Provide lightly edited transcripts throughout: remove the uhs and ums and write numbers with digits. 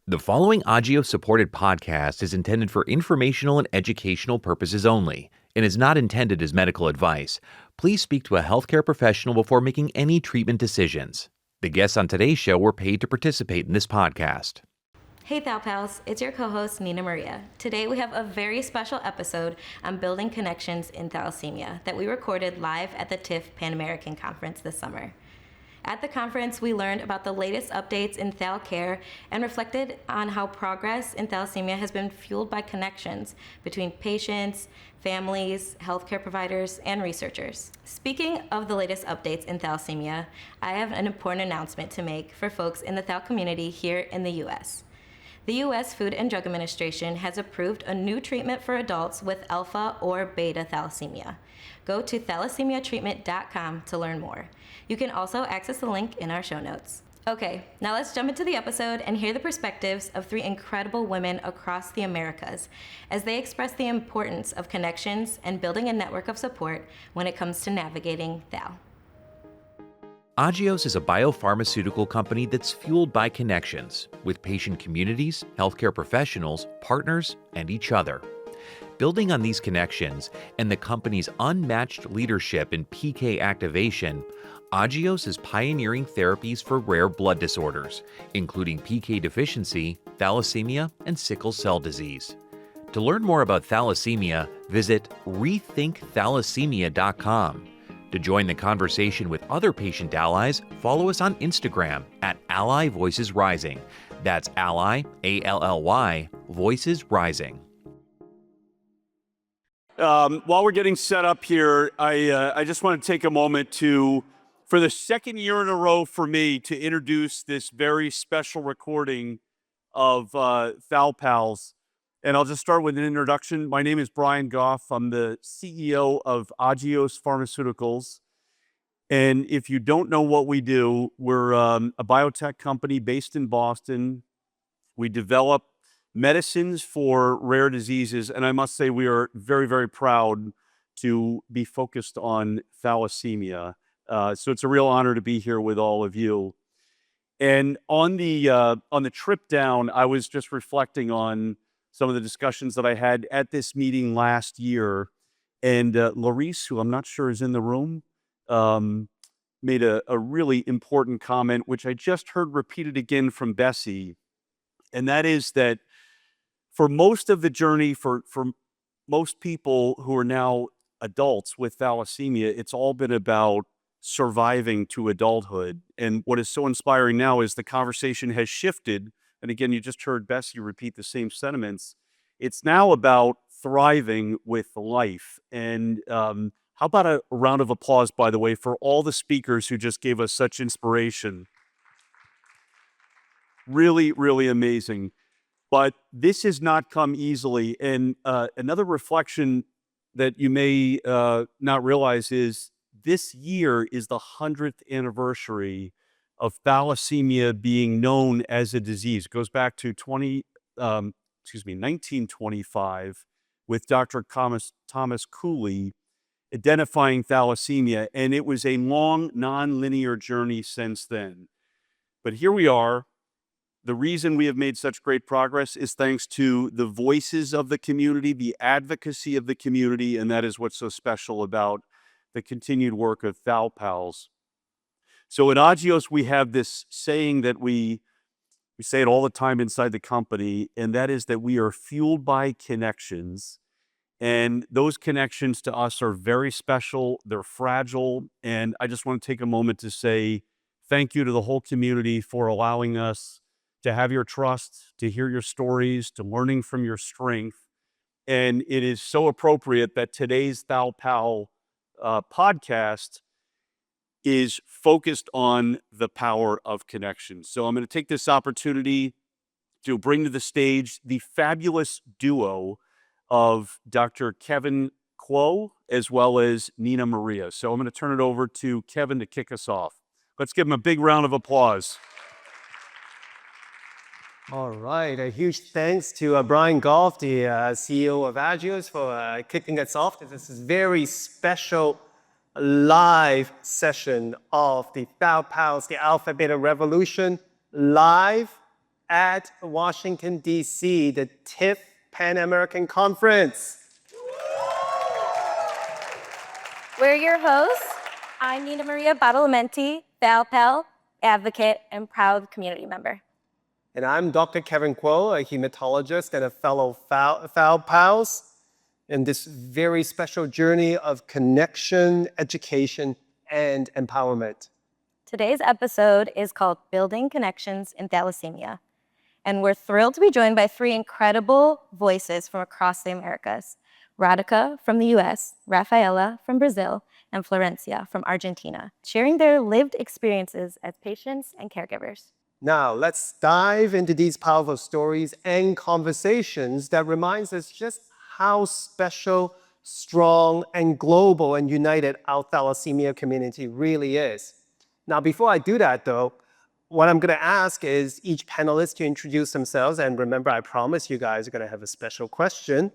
The following Agios-supported podcast is intended for informational and educational purposes only and is not intended as medical advice. Please speak to a healthcare professional before making any treatment decisions. The guests on today's show were paid to participate in this podcast. Hey Thal Pals, it's your co-host NinaMaria. Today we have a very special episode on building connections in thalassemia that we recorded live at the TIF Pan American Conference this summer. At the conference, we learned about the latest updates in Thal care and reflected on how progress in thalassemia has been fueled by connections between patients, families, healthcare providers, and researchers. Speaking of the latest updates in thalassemia, I have an important announcement to make for folks in the Thal community here in the U.S. The U.S. Food and Drug Administration has approved a new treatment for adults with alpha or beta thalassemia. Go to thalassemia-treatment.com to learn more. You can also access the link in our show notes. Okay, now let's jump into the episode and hear the perspectives of three incredible women across the Americas as they express the importance of connections and building a network of support when it comes to navigating Thal. Agios is a biopharmaceutical company that's fueled by connections with patient communities, healthcare professionals, partners, and each other. Building on these connections and the company's unmatched leadership in PK activation, Agios is pioneering therapies for rare blood disorders, including PK deficiency, thalassemia, and sickle cell disease. To learn more about thalassemia, visit rethinkthalassemia.com. To join the conversation with other patient allies, follow us on Instagram at Ally Voices Rising. That's Ally, A-L-L-Y, Voices Rising. While we're getting set up here, I just want to take a moment for the second year in a row for me, to introduce this very special recording of Thal Pals. And I'll just start with an introduction. My name is Brian Goff. I'm the CEO of Agios Pharmaceuticals. And if you don't know what we do, we're a biotech company based in Boston. We develop medicines for rare diseases. And I must say, we are very, very proud to be focused on thalassemia. So it's a real honor to be here with all of you. And on the trip down, I was just reflecting on some of the discussions that I had at this meeting last year. And Larice, who I'm not sure is in the room, made a really important comment, which I just heard repeated again from Bessie. And that is that for most of the journey, for most people who are now adults with thalassemia, it's all been about surviving to adulthood. And what is so inspiring now is the conversation has shifted. And again, you just heard Bessie repeat the same sentiments. It's now about thriving with life. And how about a round of applause, by the way, for all the speakers who just gave us such inspiration. Really, really amazing. But this has not come easily. And another reflection that you may not realize is this year is the 100th anniversary of thalassemia being known as a disease. It goes back to 1925 with Dr. Thomas Cooley identifying thalassemia, and it was a long, non-linear journey since then. But here we are. The reason we have made such great progress is thanks to the voices of the community, the advocacy of the community, and that is what's so special about the continued work of Thal Pals. So at Agios, we have this saying that we say it all the time inside the company, and that is that we are fueled by connections. And those connections to us are very special, they're fragile, and I just want to take a moment to say thank you to the whole community for allowing us to have your trust, to hear your stories, to learning from your strength. And it is so appropriate that today's Thal Pal podcast is focused on the power of connection. So I'm going to take this opportunity to bring to the stage the fabulous duo of Dr. Kevin Kuo as well as NinaMaria. So I'm going to turn it over to Kevin to kick us off. Let's give him a big round of applause. All right, a huge thanks to Brian Goff, the CEO of Agios, for kicking us off. This is a very special live session of the Thal Pals, the Alpha Beta Revolution, live at Washington, D.C., the TIF Pan American Conference. We're your hosts. I'm NinaMaria Badalamenti, Thal Pals, advocate and proud community member. And I'm Dr. Kevin Kuo, a hematologist and a fellow Thal Pals, in this very special journey of connection, education, and empowerment. Today's episode is called Building Connections in Thalassemia. And we're thrilled to be joined by three incredible voices from across the Americas. Radhika from the US, Rafaela from Brazil, and Florencia from Argentina, sharing their lived experiences as patients and caregivers. Now, let's dive into these powerful stories and conversations that reminds us just how special, strong, and global and united our thalassemia community really is. Now, before I do that, though, what I'm going to ask is each panelist to introduce themselves. And remember, I promise you guys are going to have a special question.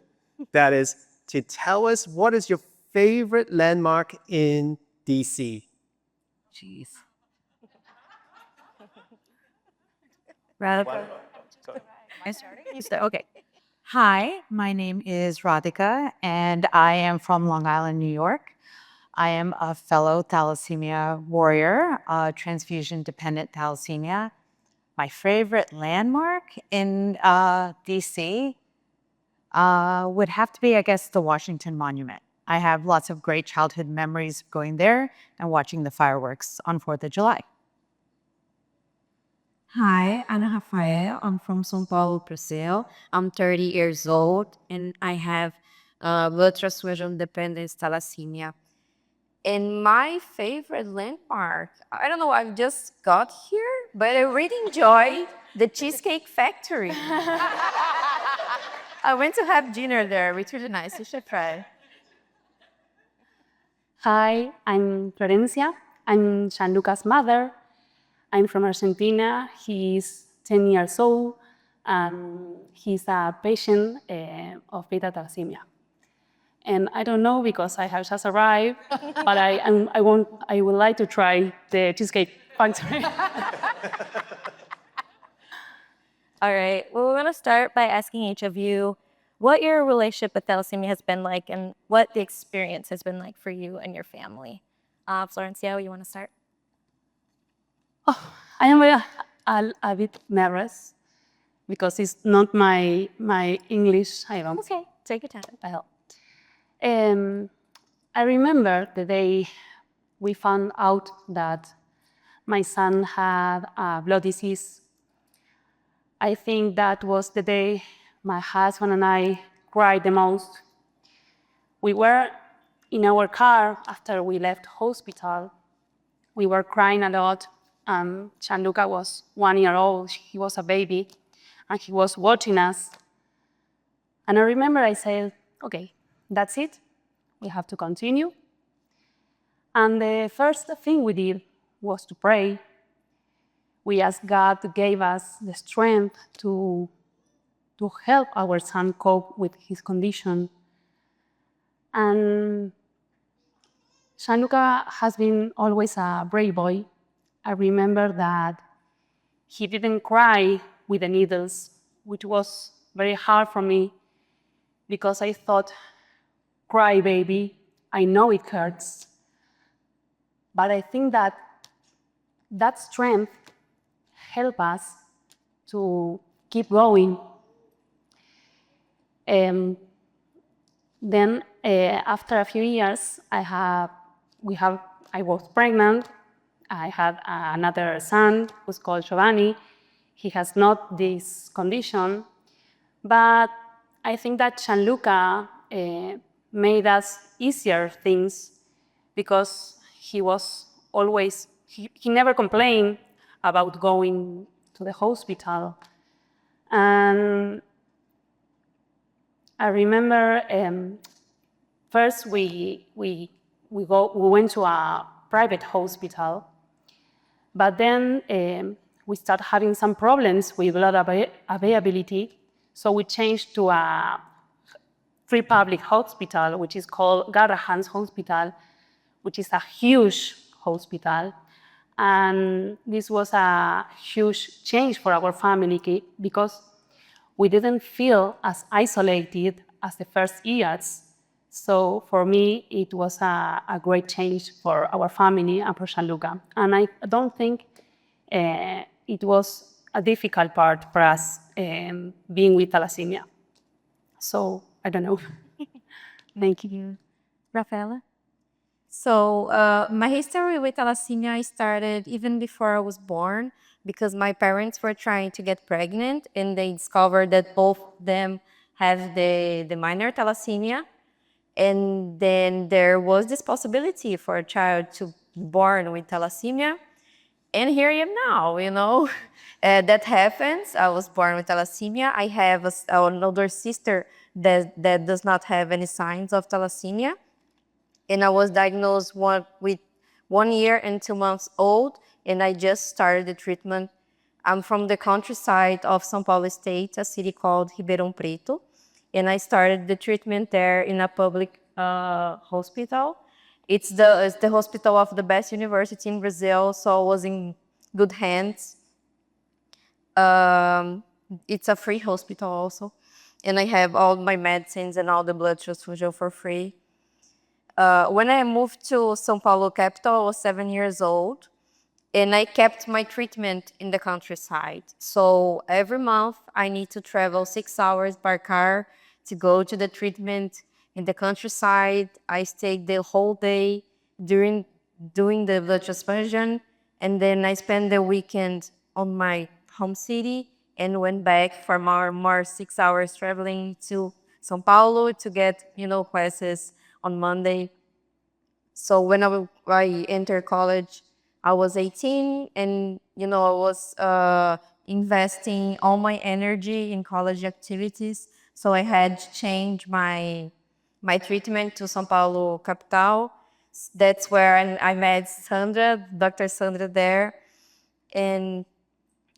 That is to tell us what is your favorite landmark in DC? Jeez. Radhika. I starting? You start. Okay. Hi, my name is Radhika, and I am from Long Island, New York. I am a fellow thalassemia warrior, transfusion-dependent thalassemia. My favorite landmark in DC would have to be, I guess, the Washington Monument. I have lots of great childhood memories going there and watching the fireworks on 4th of July. Hi, I'm Rafaela. I'm from São Paulo, Brazil. I'm 30 years old and I have blood transfusion dependence thalassemia. And my favorite landmark, I don't know, I've just got here, but I really enjoy the Cheesecake Factory. I went to have dinner there, which was nice. You should try. Hi, I'm Florencia. I'm Gianluca's mother. I'm from Argentina. He's 10 years old. He's a patient of beta thalassemia. And I don't know because I have just arrived, but I would like to try the Cheesecake Factory. All right. Well, we're going to start by asking each of you what your relationship with thalassemia has been like and what the experience has been like for you and your family. Florencia, you want to start? Oh, I am a bit nervous because it's not my English. I don't. Okay, take your time. Well, I remember the day we found out that my son had a blood disease. I think that was the day my husband and I cried the most. We were in our car after we left hospital. We were crying a lot. Gianluca was 1 year old. He was a baby, and he was watching us. And I remember I said, okay, that's it. We have to continue. And the first thing we did was to pray. We asked God to give us the strength to help our son cope with his condition. And Gianluca has been always a brave boy. I remember that he didn't cry with the needles, which was very hard for me because I thought, cry, baby, I know it hurts. But I think that strength helped us to keep going. Then after a few years, I was pregnant. I had another son who's called Giovanni. He has not this condition, but I think that Gianluca made us easier things because he was always, he never complained about going to the hospital. And I remember first we went to a private hospital, but then we started having some problems with blood availability, so we changed to a free public hospital, which is called Garrahan's Hospital, which is a huge hospital. And this was a huge change for our family because we didn't feel as isolated as the first years. So for me, it was a great change for our family and for Gianluca. And I don't think it was a difficult part for us being with thalassemia. So I don't know. Thank you. Rafaela? So my history with thalassemia started even before I was born because my parents were trying to get pregnant and they discovered that both of them have the minor thalassemia. And then there was this possibility for a child to be born with thalassemia. And here I am now, you know. That happens. I was born with thalassemia. I have an older sister that does not have any signs of thalassemia. And I was diagnosed with 1 year and 2 months old, and I just started the treatment. I'm from the countryside of São Paulo State, a city called Ribeirão Preto, and I started the treatment there in a public hospital. It's the hospital of the best university in Brazil, so I was in good hands. It's a free hospital also, and I have all my medicines and all the blood transfusion for free. When I moved to São Paulo capital, I was 7 years old, and I kept my treatment in the countryside. So every month I need to travel 6 hours by car to go to the treatment in the countryside. I stayed the whole day doing the blood transfusion, and then I spent the weekend on my home city and went back for more 6 hours traveling to São Paulo to get classes on Monday. So when I entered college, I was 18, and I was investing all my energy in college activities. So I had to change my treatment to São Paulo capital. That's where I met Sandra, Dr. Sandra there, and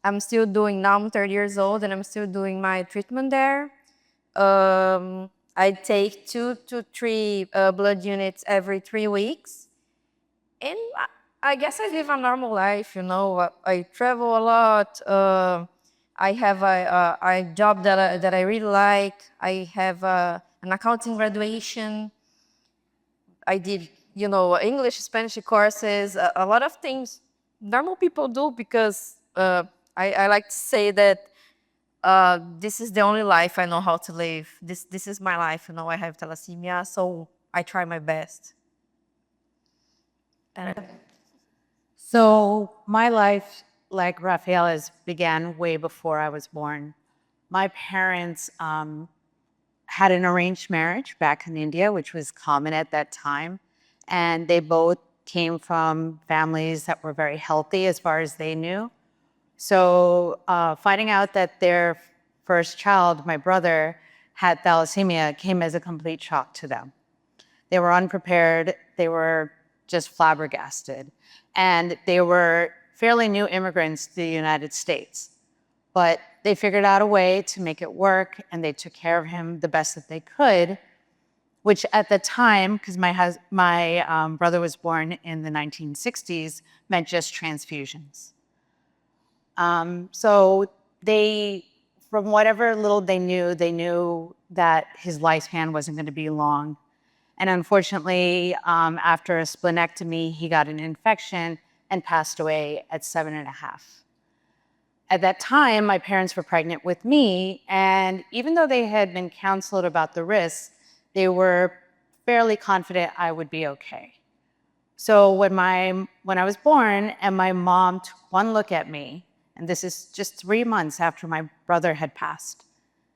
I'm still doing. Now I'm 30 years old, and I'm still doing my treatment there. I take 2 to 3 blood units every 3 weeks. And I guess I live a normal life, I travel a lot. I have a job that I really like. I have an accounting graduation. I did, English, Spanish courses, a lot of things normal people do because I like to say that this is the only life I know how to live. This is my life. I have thalassemia, so I try my best. So my life, like Rafaela's, began way before I was born. My parents had an arranged marriage back in India, which was common at that time. And they both came from families that were very healthy as far as they knew. So finding out that their first child, my brother, had thalassemia came as a complete shock to them. They were unprepared. They were just flabbergasted. And they were fairly new immigrants to the United States. But they figured out a way to make it work, and they took care of him the best that they could, which at the time, because my brother was born in the 1960s, meant just transfusions. So they, from whatever little they knew that his lifespan wasn't going to be long. And unfortunately, after a splenectomy, he got an infection and passed away at 7.5. At that time, my parents were pregnant with me, and even though they had been counseled about the risks, they were fairly confident I would be okay. So when I was born and my mom took one look at me, and this is just 3 months after my brother had passed,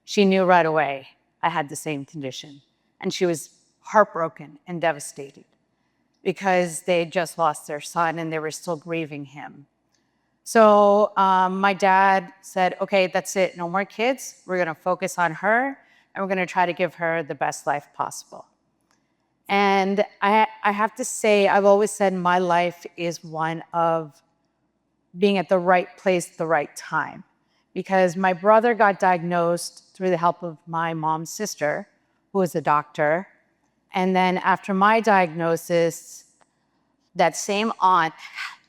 she knew right away I had the same condition. And she was heartbroken and devastated because they had just lost their son and they were still grieving him. So my dad said, okay, that's it, no more kids. We're gonna focus on her and we're gonna try to give her the best life possible. And I have to say, I've always said my life is one of being at the right place at the right time, because my brother got diagnosed through the help of my mom's sister, who was a doctor. And then after my diagnosis, that same aunt,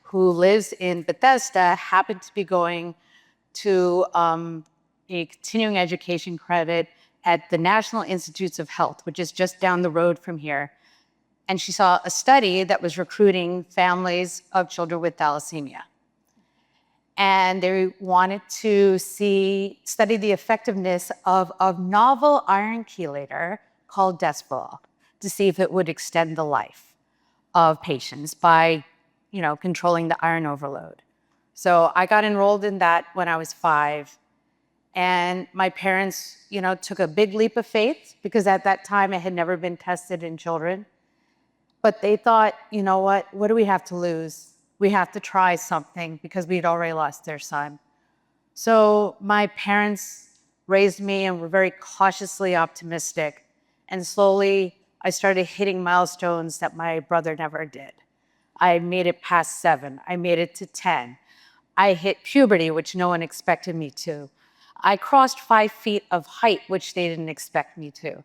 who lives in Bethesda, happened to be going to a continuing education credit at the National Institutes of Health, which is just down the road from here. And she saw a study that was recruiting families of children with thalassemia. And they wanted to study the effectiveness of a novel iron chelator called Despo to see if it would extend the life of patients by, controlling the iron overload. So I got enrolled in that when I was 5. And my parents, took a big leap of faith because at that time it had never been tested in children. But they thought, what do we have to lose? We have to try something because we'd already lost their son. So my parents raised me and were very cautiously optimistic. And slowly I started hitting milestones that my brother never did. I made it past 7. I made it to 10. I hit puberty, which no one expected me to. I crossed 5 feet of height, which they didn't expect me to.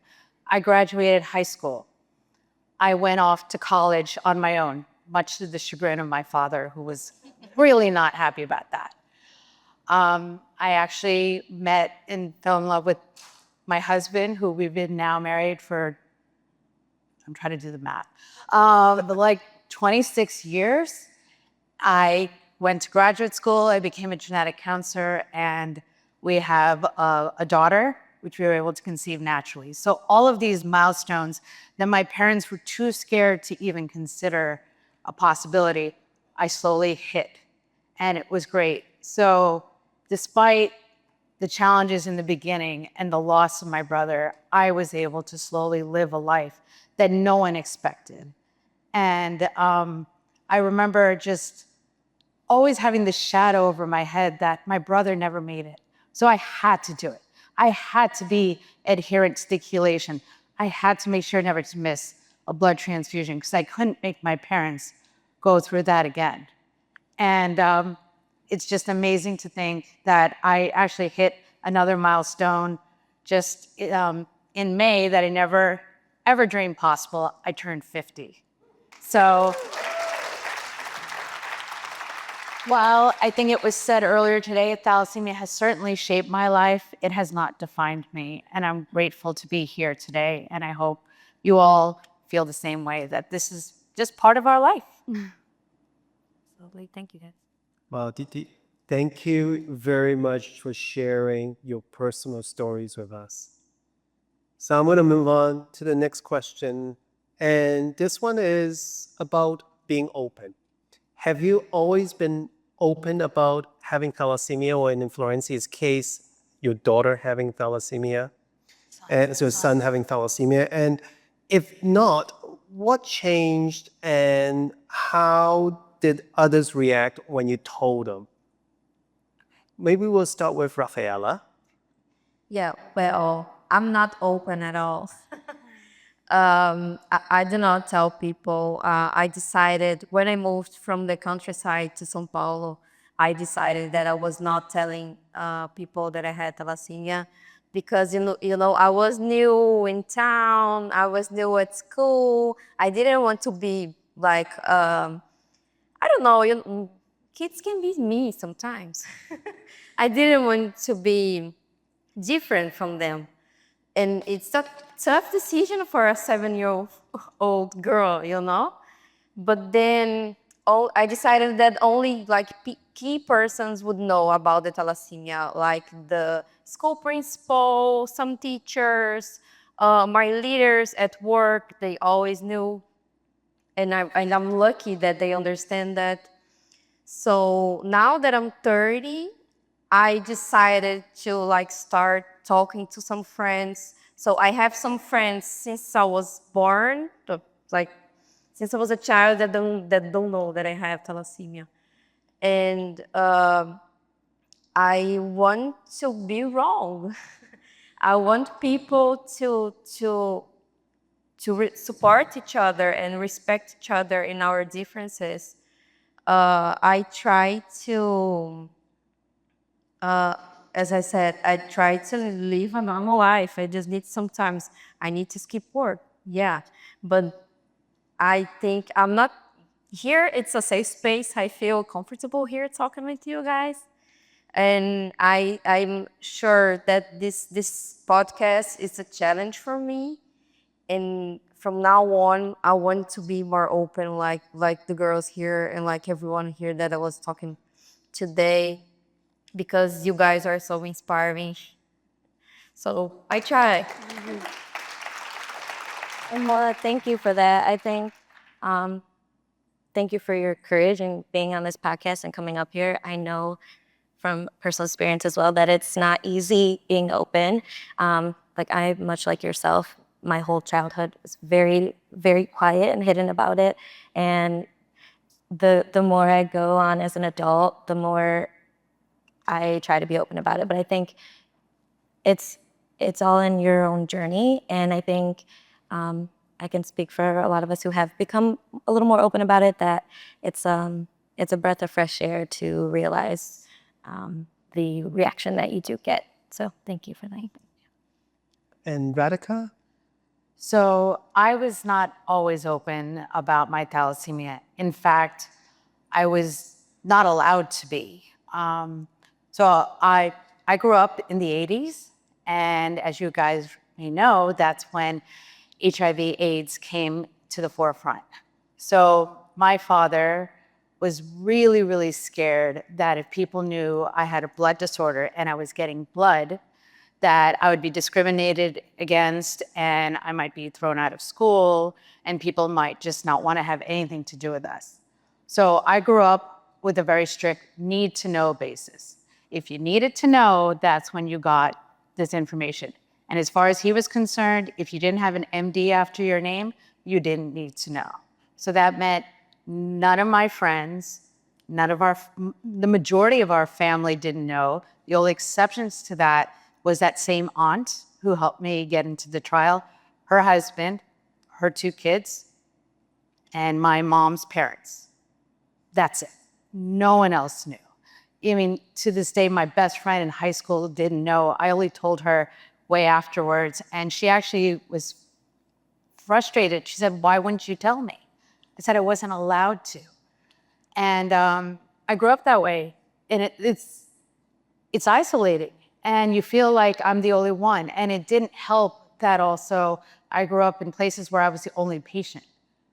I graduated high school. I went off to college on my own, much to the chagrin of my father, who was really not happy about that. I actually met and fell in love with my husband, who we've been now married for, I'm trying to do the math, but like 26 years. I went to graduate school, I became a genetic counselor, and we have a daughter, which we were able to conceive naturally. So all of these milestones that my parents were too scared to even consider a possibility, I slowly hit, and it was great. So despite the challenges in the beginning and the loss of my brother, I was able to slowly live a life that no one expected. And I remember just always having this shadow over my head that my brother never made it. So I had to do it. I had to be adherent to the chelation. I had to make sure never to miss a blood transfusion because I couldn't make my parents go through that again. And it's just amazing to think that I actually hit another milestone just in May that I never, ever dreamed possible. I turned 50. So while I think it was said earlier today, thalassemia has certainly shaped my life, it has not defined me. And I'm grateful to be here today. And I hope you all feel the same way, that this is just part of our life. Lovely. Thank you, guys. Well, Diti, thank you very much for sharing your personal stories with us. So I'm going to move on to the next question. And this one is about being open. Have you always been open about having thalassemia, or in Florencia's case, your daughter having thalassemia, and so your son having thalassemia? And if not, what changed and how did others react when you told them? Maybe we'll start with Rafaela. Yeah, well, I'm not open at all. I do not tell people. I decided when I moved from the countryside to São Paulo, I decided that I was not telling people that I had thalassemia because I was new in town. I was new at school. I didn't want to be like I don't know. Kids can be me sometimes. I didn't want to be different from them. And it's a tough decision for a 7-year-old girl. But then I decided that only like key persons would know about the thalassemia, like the school principal, some teachers, my leaders at work, they always knew. And I'm lucky that they understand that. So now that I'm 30, I decided to like start talking to some friends. So I have some friends since I was born, like since I was a child that don't know that I have thalassemia. And I want to be wrong. I want people to support each other and respect each other in our differences. I try to, as I said, I try to live a normal life. I just need sometimes, I need to skip work, yeah. But I think I'm not here it's a safe space. I feel comfortable here talking with you guys. And I'm sure that this podcast is a challenge for me. And from now on, I want to be more open, like the girls here and like everyone here that I was talking today, because you guys are so inspiring. So I try. And thank you for that. I think, thank you for your courage and being on this podcast and coming up here. I know from personal experience as well that it's not easy being open. Like I, much like yourself, my whole childhood was very, very quiet and hidden about it. And the more I go on as an adult, the more I try to be open about it. But I think it's all in your own journey. And I think I can speak for a lot of us who have become a little more open about it, that it's a breath of fresh air to realize the reaction that you do get. So thank you for that. And Radhika? So I was not always open about my thalassemia. In fact, I was not allowed to be. So I grew up in the 80s, and as you guys may know, that's when HIV/AIDS came to the forefront. So my father was really, really scared that if people knew I had a blood disorder and I was getting blood, that I would be discriminated against and I might be thrown out of school and people might just not want to have anything to do with us. So I grew up with a very strict need to know basis. If you needed to know, that's when you got this information. And as far as he was concerned, if you didn't have an MD after your name, you didn't need to know. So that meant none of my friends, the majority of our family didn't know. The only exceptions to that was that same aunt who helped me get into the trial, her husband, her 2 kids, and my mom's parents. That's it. No one else knew. I mean, to this day, my best friend in high school didn't know. I only told her way afterwards, and she actually was frustrated. She said, "Why wouldn't you tell me?" I said I wasn't allowed to. And I grew up that way, and it's isolating, and you feel like I'm the only one. And it didn't help that also I grew up in places where I was the only patient.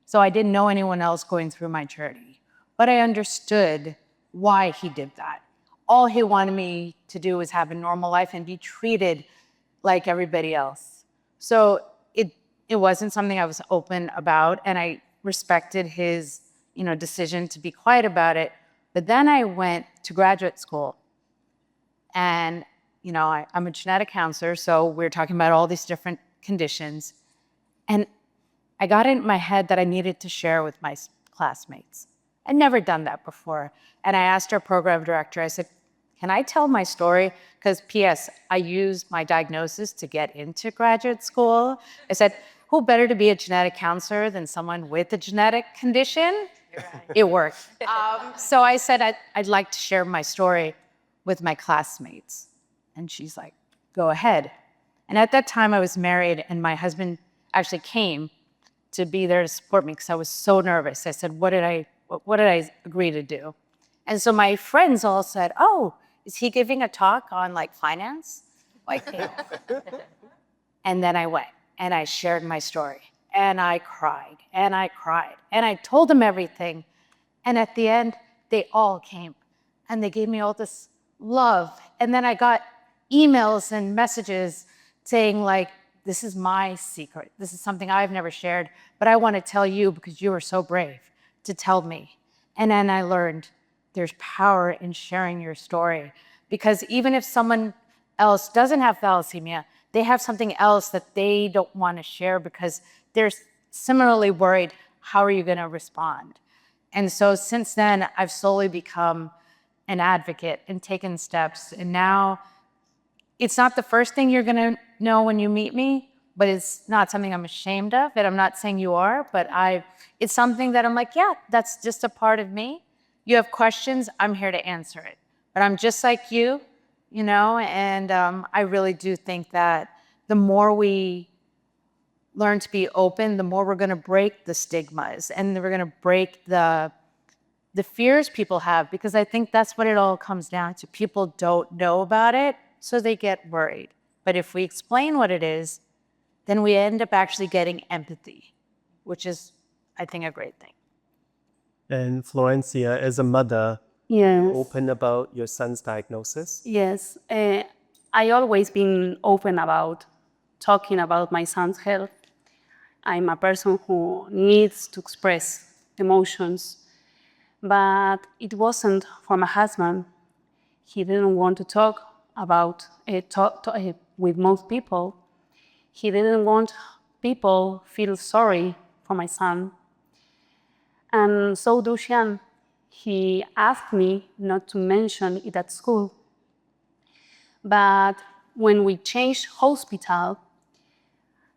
So I didn't know anyone else going through my journey. But I understood why he did that. All he wanted me to do was have a normal life and be treated like everybody else. So it wasn't something I was open about, and I respected his decision to be quiet about it. But then I went to graduate school, and I'm a genetic counselor, so we're talking about all these different conditions. And I got it in my head that I needed to share with my classmates. I'd never done that before. And I asked our program director, I said, "Can I tell my story?" Because P.S., I used my diagnosis to get into graduate school. I said, who better to be a genetic counselor than someone with a genetic condition? It worked. So I said, I'd like to share my story with my classmates. And she's like, "Go ahead." And at that time, I was married, and my husband actually came to be there to support me because I was so nervous. I said, what did I agree to do? And so my friends all said, "Oh, is he giving a talk on like finance?" And then I went and I shared my story, and I cried and I cried and I told them everything. And at the end, they all came and they gave me all this love. And then I got emails and messages saying like, "This is my secret. This is something I've never shared, but I want to tell you because you were so brave to tell me." And then I learned there's power in sharing your story, because even if someone else doesn't have thalassemia, they have something else that they don't want to share because they're similarly worried, how are you going to respond? And so since then, I've slowly become an advocate and taken steps. And now it's not the first thing you're going to know when you meet me, but it's not something I'm ashamed of. And I'm not saying you are, but it's something that I'm like, yeah, that's just a part of me. You have questions, I'm here to answer it. But I'm just like you, and I really do think that the more we learn to be open, the more we're going to break the stigmas and we're going to break the fears people have, because I think that's what it all comes down to. People don't know about it, so they get worried. But if we explain what it is, then we end up actually getting empathy, which is, I think, a great thing. And Florencia, as a mother, Yes. open about your son's diagnosis? Yes. I always been open about talking about my son's health. I'm a person who needs to express emotions, but it wasn't for my husband. He didn't want to talk about with most people. He didn't want people feel sorry for my son. And so Dushan, he asked me not to mention it at school. But when we changed hospital,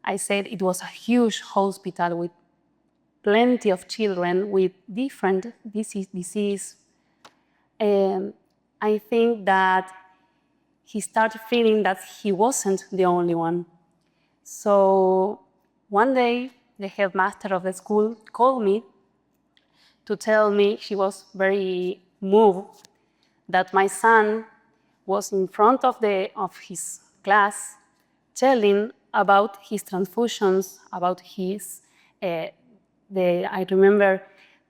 I said it was a huge hospital with plenty of children with different disease. I think that he started feeling that he wasn't the only one. So one day, the headmaster of the school called me to tell me she was very moved that my son was in front of his class telling about his transfusions, about his, I remember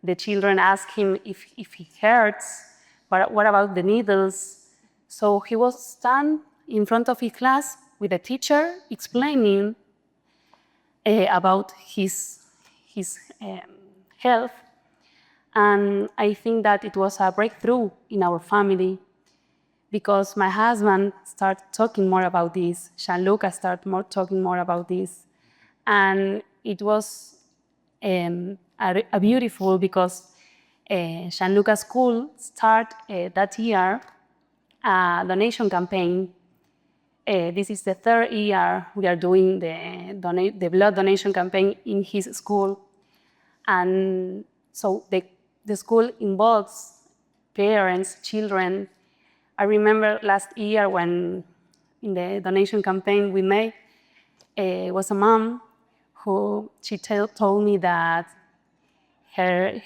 the children asked him if he hurts, what about the needles? So he was stand in front of his class with a teacher explaining about his health. And I think that it was a breakthrough in our family because my husband started talking more about this. Gianluca started talking more about this. And it was a beautiful because Gianluca's school started that year a donation campaign. This is the third year we are doing the blood donation campaign in his school. And so the school involves parents, children. I remember last year when in the donation campaign we made, was a mom who she told me that her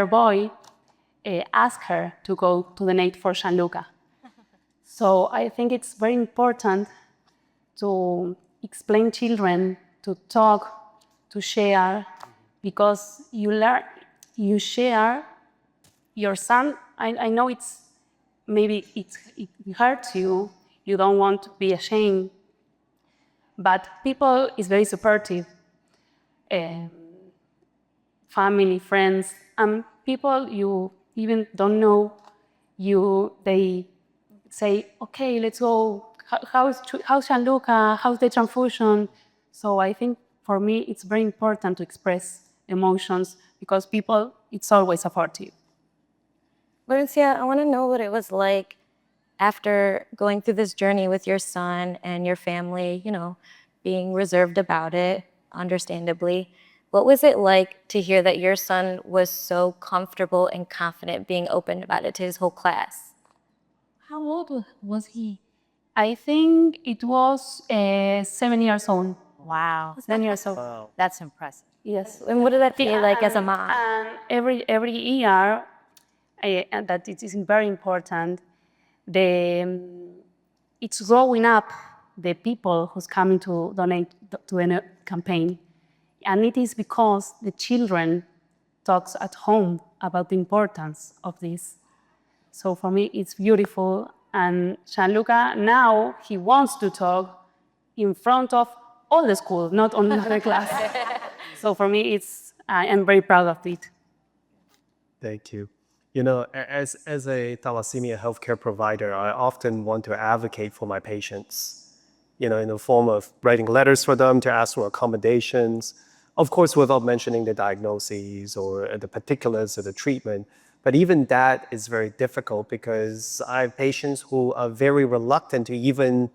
boy asked her to go to donate for Gianluca. So I think it's very important to explain children, to talk, to share, because you share your son. I know maybe it hurts you. You don't want to be ashamed, but people is very supportive. Family, friends, and people you even don't know. They say, okay, let's go. How's Gianluca? How's the transfusion? So I think for me, it's very important to express emotions because people, it's always supportive. Florencia, I want to know what it was like after going through this journey with your son and your family, being reserved about it, understandably. What was it like to hear that your son was so comfortable and confident being open about it to his whole class? How old was he? I think it was 7 years old. Wow. 7 years old. Wow. That's impressive. Yes. And what did that feel like as a mom? And every year, and that it is very important, it's growing up the people who's coming to donate to a campaign. And it is because the children talks at home about the importance of this. So for me, it's beautiful. And Gianluca, now he wants to talk in front of all the schools, not only the class. So for me, I am very proud of it. Thank you. As a thalassemia healthcare provider, I often want to advocate for my patients, in the form of writing letters for them to ask for accommodations, of course, without mentioning the diagnoses or the particulars of the treatment. But even that is very difficult because I have patients who are very reluctant to even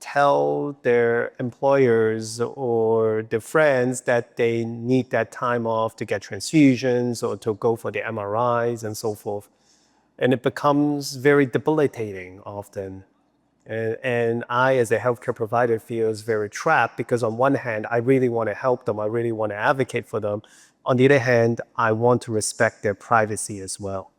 tell their employers or their friends that they need that time off to get transfusions or to go for the MRIs and so forth. And it becomes very debilitating often. And I, as a healthcare provider, feels very trapped because on one hand, I really want to help them. I really want to advocate for them. On the other hand, I want to respect their privacy as well.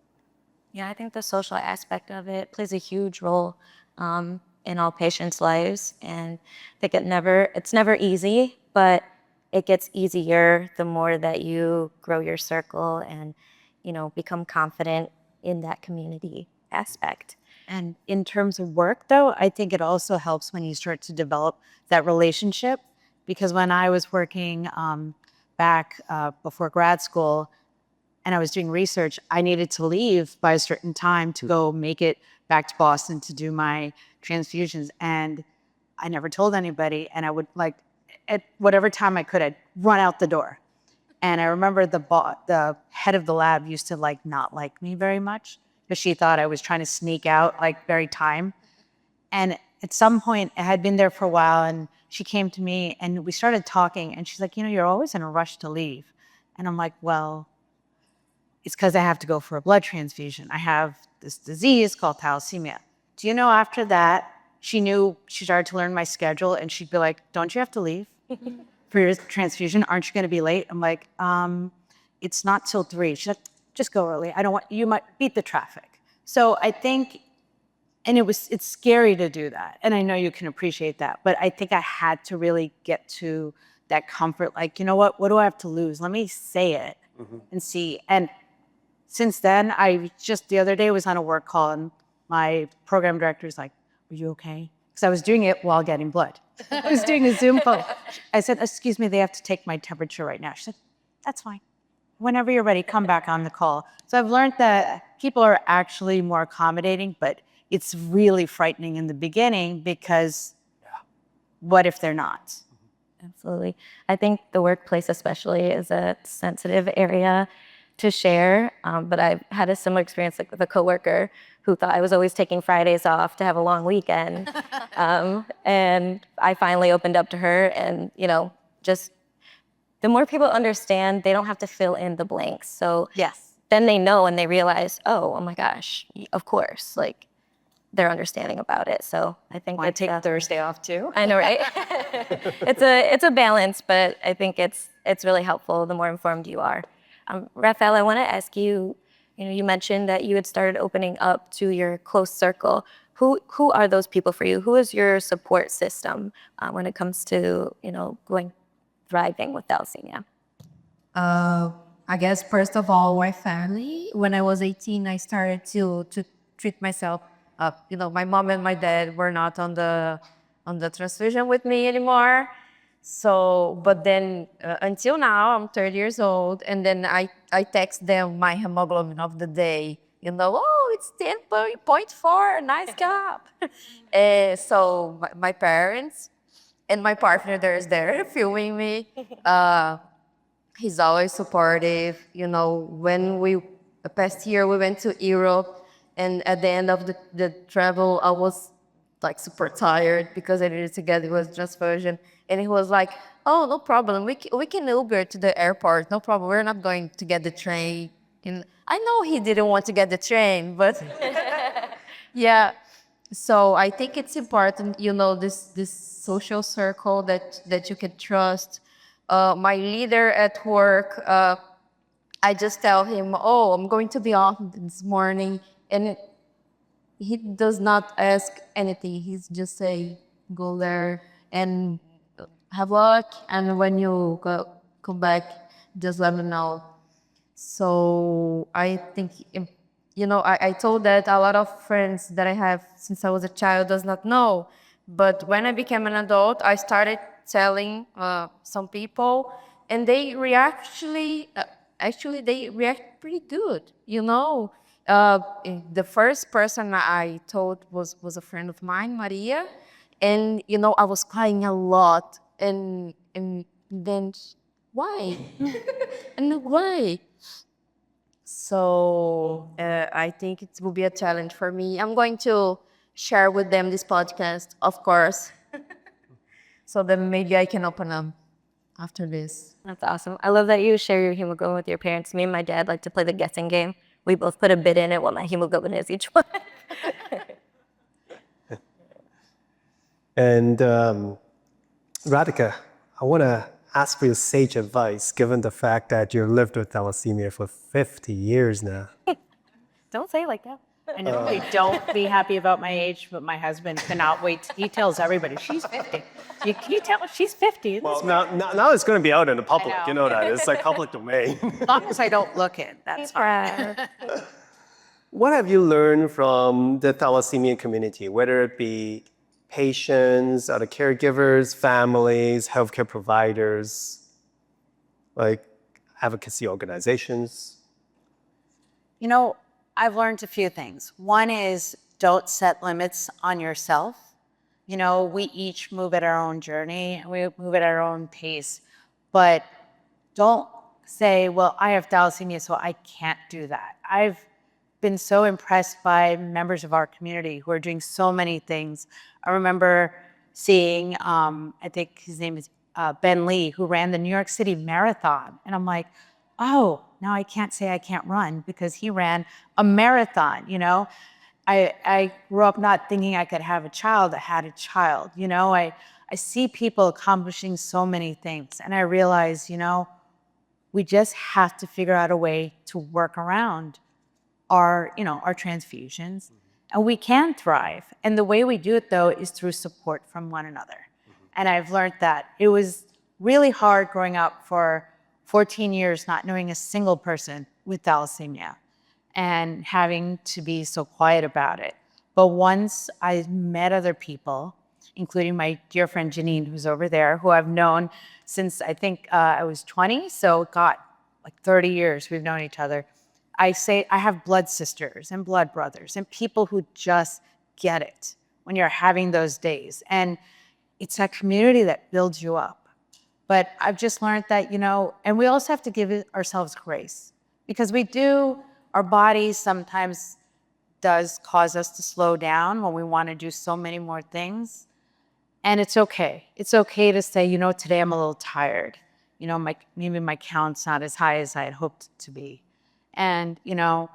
Yeah, I think the social aspect of it plays a huge role in all patients' lives, and I think it's never easy, but it gets easier the more that you grow your circle and, become confident in that community aspect. And in terms of work, though, I think it also helps when you start to develop that relationship. Because when I was working back before grad school and I was doing research, I needed to leave by a certain time to go make it back to Boston to do my transfusions. And I never told anybody. And I would, like, at whatever time I could, I'd run out the door. And I remember the head of the lab used to not like me very much because she thought I was trying to sneak out very time. And at some point, I had been there for a while, and she came to me and we started talking. And she's like, you're always in a rush to leave. And I'm like, well, it's because I have to go for a blood transfusion. I have this disease called thalassemia. Do you know, after that, she started to learn my schedule, and she'd be like, don't you have to leave for your transfusion? Aren't you going to be late? I'm like, it's not till 3. She's like, just go early. You might beat the traffic. So I think, and it's scary to do that. And I know you can appreciate that, but I think I had to really get to that comfort. Like, what do I have to lose? Let me say it and see. And since then, the other day was on a work call, and my program director's like, are you okay? Because I was doing it while getting blood. I was doing a Zoom call. I said, excuse me, they have to take my temperature right now. She said, that's fine. Whenever you're ready, come back on the call. So I've learned that people are actually more accommodating, but it's really frightening in the beginning because what if they're not? Absolutely. I think the workplace especially is a sensitive area to share, but I've had a similar experience with a coworker who thought I was always taking Fridays off to have a long weekend. And I finally opened up to her, and, just the more people understand, they don't have to fill in the blanks. So Yes. then they know and they realize, oh my gosh, of course, they're understanding about it. So I think I take Thursday off too. I know, right? It's a balance, but I think it's really helpful the more informed you are. Rafaela, I want to ask you, you mentioned that you had started opening up to your close circle. Who are those people for you? Who is your support system when it comes to, thriving with thalassemia? I guess first of all, my family. When I was 18, I started to treat myself up. My mom and my dad were not on the transfusion with me anymore. So, but then until now, I'm 30 years old, and then I text them my hemoglobin of the day. Oh, it's 10.4, nice job. So my parents and my partner there filming me. He's always supportive. When the past year we went to Europe, and at the end of the travel, I was super tired because I needed to get his transfusion. And he was like, oh, no problem. We can Uber to the airport. No problem. We're not going to get the train. And I know he didn't want to get the train, but yeah. So I think it's important, this social circle that you can trust. My leader at work, I just tell him, oh, I'm going to be off this morning. And he does not ask anything. He's just say, go there and have luck. And when you come back, just let me know. So I think, I told that a lot of friends that I have since I was a child does not know. But when I became an adult, I started telling some people, and they actually they react pretty good. The first person I told was a friend of mine, Maria, and I was crying a lot, and then why? And why? So I think it will be a challenge for me. I'm going to share with them this podcast, of course, so then maybe I can open up after this. That's awesome. I love that you share your hemoglobin with your parents. Me and my dad like to play the guessing game. We both put a bid in it what my hemoglobin is each one. And Radhika, I want to ask for your sage advice, given the fact that you've lived with thalassemia for 50 years now. Don't say it like that. I normally don't be happy about my age, but my husband cannot wait. He tells everybody, she's 50. Can you tell her she's 50? Well, now it's going to be out in the public. know. You know that. It's like public domain. As long as I don't look it, that's fine. What have you learned from the thalassemia community, whether it be patients, other caregivers, families, healthcare providers, like advocacy organizations? You know, I've learned a few things. One is don't set limits on yourself. You know, we each move at our own journey, we move at our own pace, but don't say, well, I have thalassemia, so I can't do that. I've been so impressed by members of our community who are doing so many things. I remember seeing, I think his name is Ben Lee, who ran the New York City Marathon. And I'm like, oh, now I can't say I can't run because he ran a marathon, you know? I grew up not thinking I could have a child. I had a child, you know? I see people accomplishing so many things. And I realize, you know, we just have to figure out a way to work around our transfusions, and we can thrive. And the way we do it, though, is through support from one another. And I've learned that. It was really hard growing up for 14 years not knowing a single person with thalassemia and having to be so quiet about it. But once I met other people, including my dear friend Janine, who's over there, who I've known since I think I was 20, so God, like 30 years we've known each other. I say I have blood sisters and blood brothers and people who just get it when you're having those days. And it's that community that builds you up. But I've just learned that, you know, and we also have to give ourselves grace because our bodies sometimes does cause us to slow down when we want to do so many more things. And it's okay. It's okay to say, you know, today I'm a little tired. You know, maybe my count's not as high as I had hoped it to be. And, you know,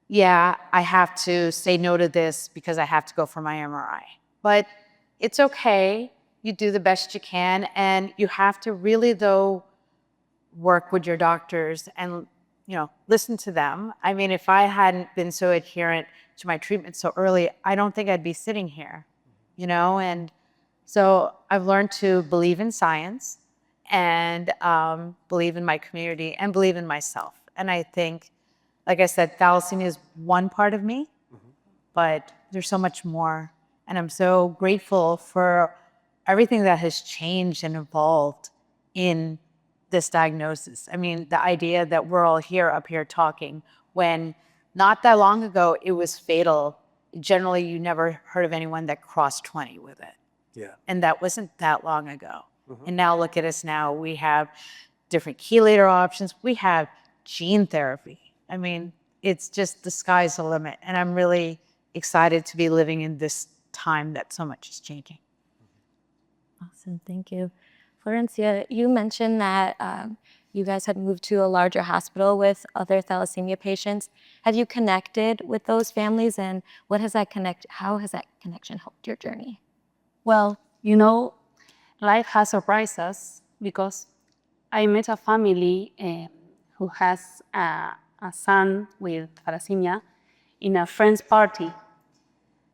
yeah, I have to say no to this because I have to go for my MRI. But it's okay. You do the best you can. And you have to really, though, work with your doctors and, you know, listen to them. I mean, if I hadn't been so adherent to my treatment so early, I don't think I'd be sitting here, you know? And so I've learned to believe in science and believe in my community and believe in myself. And I think, like I said, thalassemia is one part of me, but there's so much more. And I'm so grateful for everything that has changed and evolved in this diagnosis. I mean, the idea that we're all up here talking, when not that long ago, it was fatal. Generally, you never heard of anyone that crossed 20 with it. Yeah. And that wasn't that long ago. And now look at us now. We have different chelator options. We have gene therapy. I mean, it's just the sky's the limit. And I'm really excited to be living in this time that so much is changing. Awesome, thank you. Florencia, you mentioned that you guys had moved to a larger hospital with other thalassemia patients. Have you connected with those families, and how has that connection helped your journey? Well, you know, life has surprised us because I met a family who has a son with thalassemia in a friend's party.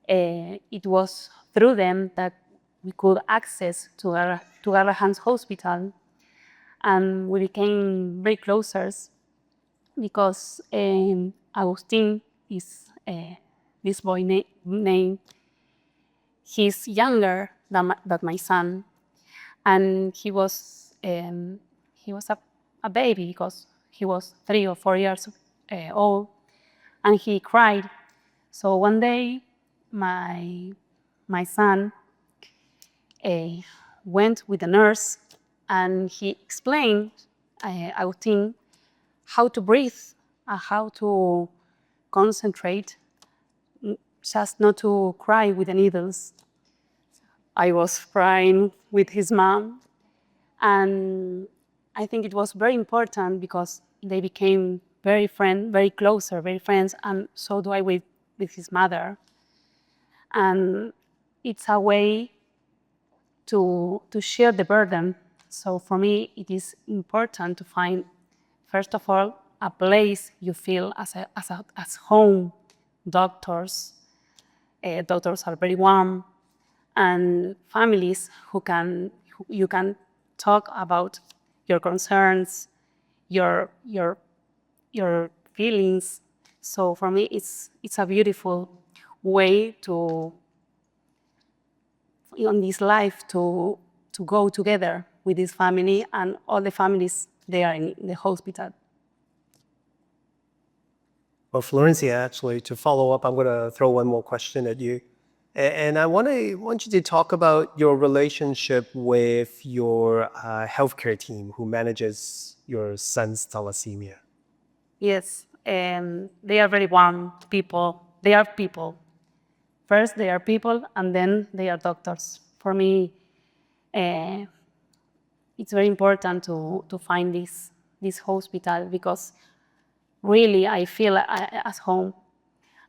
It was through them that we could access to Garrahan's hospital, and we became very close because Agustin is this boy name. He's younger than my son, and he was a baby because he was 3 or 4 years old, and he cried. So one day, my son went with the nurse, and he explained Agustin how to breathe, how to concentrate, just not to cry with the needles. I was crying with his mom, and I think it was very important because they became very closer, very friends, and so do I with his mother. And it's a way to share the burden. So for me, it is important to find, first of all, a place you feel as home. Doctors, doctors are very warm, and families who you can talk about your concerns, your feelings. So for me, it's a beautiful way to on this life to go together with this family and all the families there in the hospital. Well, Florencia, actually, to follow up, I'm going to throw one more question at you. And I want you to talk about your relationship with your healthcare team who manages your son's thalassemia. Yes, they are very warm people. They are people. First, they are people, and then they are doctors. For me, it's very important to find this hospital because really I feel at home.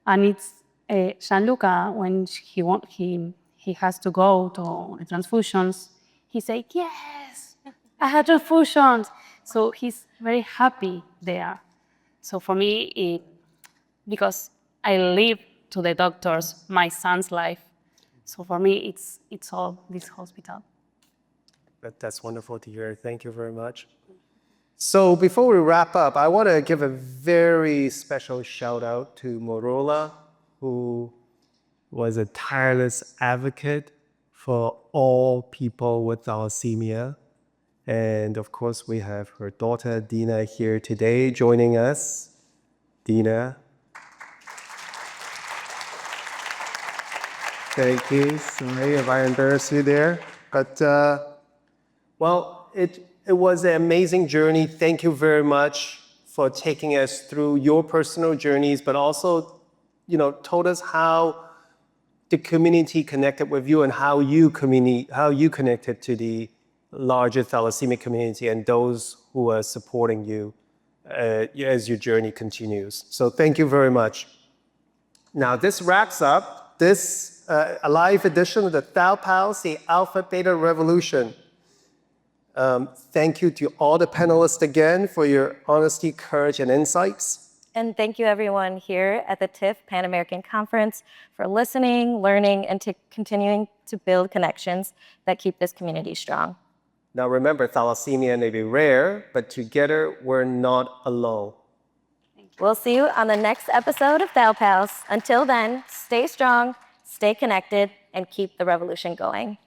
And it's Gianluca, when he has to go to the transfusions, he say, yes, I had transfusions. So he's very happy there. So for me, because I live to the doctors my son's life. So for me, it's all this hospital. That's wonderful to hear. Thank you very much. So before we wrap up, I want to give a very special shout out to Morola, who was a tireless advocate for all people with thalassemia. And of course, we have her daughter, Dina, here today joining us. Dina. Thank you. Sorry if I embarrassed you there. But, well, it was an amazing journey. Thank you very much for taking us through your personal journeys, but also, told us how the community connected with you and how you connected to the larger thalassemia community and those who are supporting you as your journey continues. So thank you very much. Now, this wraps up this a live edition of the Thal Pals, the Alpha Beta Revolution. Thank you to all the panelists again for your honesty, courage, and insights. And thank you everyone here at the TIF Pan American Conference for listening, learning, and continuing to build connections that keep this community strong. Now remember, thalassemia may be rare, but together we're not alone. We'll see you on the next episode of Thal Pals. Until then, stay strong, stay connected, and keep the revolution going.